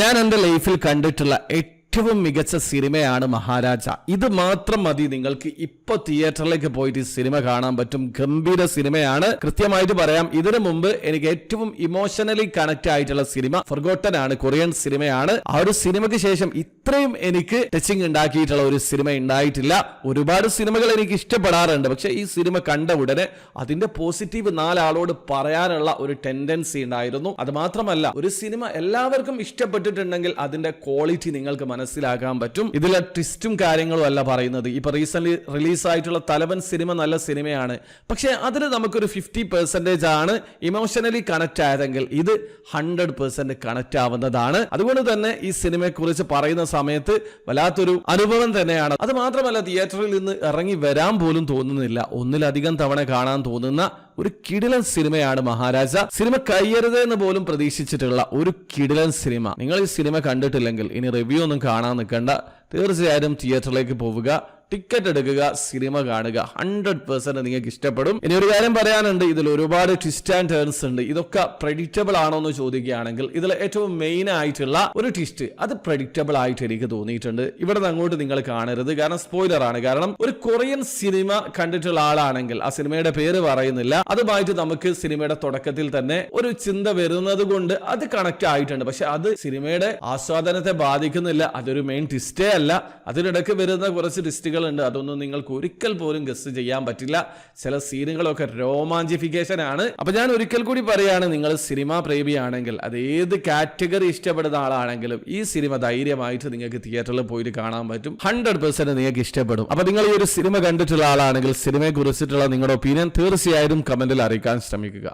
ഞാൻ എന്റെ ലൈഫിൽ കണ്ടിട്ടുള്ള ഏറ്റവും മികച്ച സിനിമയാണ് മഹാരാജ. ഇത് മാത്രം മതി നിങ്ങൾക്ക് ഇപ്പൊ തിയേറ്ററിലേക്ക് പോയിട്ട് ഈ സിനിമ കാണാൻ പറ്റും. ഗംഭീര സിനിമയാണ്. കൃത്യമായിട്ട് പറയാം, ഇതിനു മുമ്പ് എനിക്ക് ഏറ്റവും ഇമോഷണലി കണക്ട് ആയിട്ടുള്ള സിനിമ ഫൊർഗോട്ടൻ ആണ്. കൊറിയൻ സിനിമയാണ്. ആ ഒരു സിനിമയ്ക്ക് ശേഷം ഇത്രയും എനിക്ക് ടച്ചിങ് ഉണ്ടാക്കിയിട്ടുള്ള ഒരു സിനിമ ഉണ്ടായിട്ടില്ല. ഒരുപാട് സിനിമകൾ എനിക്ക് ഇഷ്ടപ്പെടാറുണ്ട്, പക്ഷെ ഈ സിനിമ കണ്ട ഉടനെ അതിന്റെ പോസിറ്റീവ് നാലാളോട് പറയാനുള്ള ഒരു ടെൻഡൻസി ഉണ്ടായിരുന്നു. അത് മാത്രമല്ല, ഒരു സിനിമ എല്ലാവർക്കും ഇഷ്ടപ്പെട്ടിട്ടുണ്ടെങ്കിൽ അതിന്റെ ക്വാളിറ്റി നിങ്ങൾക്ക് മനസ്സിലാക്കാൻ പറ്റും. ഇതിലെ ട്വിസ്റ്റും കാര്യങ്ങളും അല്ല പറയുന്നത്. ഇപ്പൊ റീസെന്റ് റിലീസായിട്ടുള്ള തലവൻ സിനിമ നല്ല സിനിമയാണ്, പക്ഷെ അതിൽ നമുക്കൊരു 50% ആണ് ഇമോഷണലി കണക്ട് ആയതെങ്കിൽ ഇത് 100% കണക്ട് ആവുന്നതാണ്. അതുകൊണ്ട് തന്നെ ഈ സിനിമയെ കുറിച്ച് പറയുന്ന സമയത്ത് വല്ലാത്തൊരു അനുഭവം തന്നെയാണ്. അത് മാത്രമല്ല, തിയേറ്ററിൽ നിന്ന് ഇറങ്ങി വരാൻ പോലും തോന്നുന്നില്ല. ഒന്നിലധികം തവണ കാണാൻ തോന്നുന്ന ഒരു കിടിലൻ സിനിമയാണ് മഹാരാജ. സിനിമ കയ്യരുത് എന്ന് പോലും പ്രതീക്ഷിച്ചിട്ടുള്ള ഒരു കിടിലൻ സിനിമ. നിങ്ങൾ ഈ സിനിമ കണ്ടിട്ടില്ലെങ്കിൽ ഇനി റിവ്യൂ ഒന്നും കാണാൻ നിൽക്കണ്ട. തീർച്ചയായും തിയേറ്ററിലേക്ക് പോവുക, ടിക്കറ്റ് എടുക്കുക, സിനിമ കാണുക. 100% നിങ്ങൾക്ക് ഇഷ്ടപ്പെടും. ഇനി ഒരു കാര്യം പറയാനുണ്ട്, ഇതിൽ ഒരുപാട് ട്വിസ്റ്റ് ആൻഡ് ടേൺസ് ഉണ്ട്. ഇതൊക്കെ പ്രഡിക്റ്റബിൾ ആണോ എന്ന് ചോദിക്കുകയാണെങ്കിൽ ഇതിൽ ഏറ്റവും മെയിൻ ആയിട്ടുള്ള ഒരു ട്വിസ്റ്റ് അത് പ്രഡിക്റ്റബിൾ ആയിട്ട് എനിക്ക് തോന്നിയിട്ടുണ്ട്. ഇവിടെ നിന്ന് അങ്ങോട്ട് നിങ്ങൾ കാണരുത്, കാരണം സ്പോയിലർ ആണ്. കാരണം ഒരു കൊറിയൻ സിനിമ കണ്ടിട്ടുള്ള ആളാണെങ്കിൽ ആ സിനിമയുടെ പേര് പറയുന്നില്ല, അതുമായിട്ട് നമുക്ക് സിനിമയുടെ തുടക്കത്തിൽ തന്നെ ഒരു ചിന്ത വരുന്നത് കൊണ്ട് അത് കണക്ട് ആയിട്ടുണ്ട്. പക്ഷെ അത് സിനിമയുടെ ആസ്വാദനത്തെ ബാധിക്കുന്നില്ല. അതൊരു മെയിൻ ട്വിസ്റ്റേ അല്ല. അതിനിടയ്ക്ക് വരുന്ന കുറച്ച് ട്വിസ്റ്റുകൾ ഉണ്ട്. അതൊന്നും നിങ്ങൾക്ക് ഒരിക്കൽ പോലും ഗസ് ചെയ്യാൻ പറ്റില്ല. ചില സീനുകളൊക്കെ രോമാഞ്ചിഫിക്കേഷൻ ആണ്. അപ്പൊ ഞാൻ ഒരിക്കൽ കൂടി പറയാണ്, നിങ്ങൾ സിനിമ പ്രേമിയാണെങ്കിൽ, അത് ഏത് കാറ്റഗറി ഇഷ്ടപ്പെടുന്ന ആളാണെങ്കിലും ഈ സിനിമ ധൈര്യമായിട്ട് നിങ്ങൾക്ക് തിയേറ്ററിൽ പോയിട്ട് കാണാൻ പറ്റും. 100% നിങ്ങൾക്ക് ഇഷ്ടപ്പെടും. അപ്പൊ നിങ്ങൾ ഈ ഒരു സിനിമ കണ്ടിട്ടുള്ള ആളാണെങ്കിൽ സിനിമയെ കുറിച്ചിട്ടുള്ള നിങ്ങളുടെ ഒപ്പീനിയൻ തീർച്ചയായും കമന്റിൽ അറിയിക്കാൻ ശ്രമിക്കുക.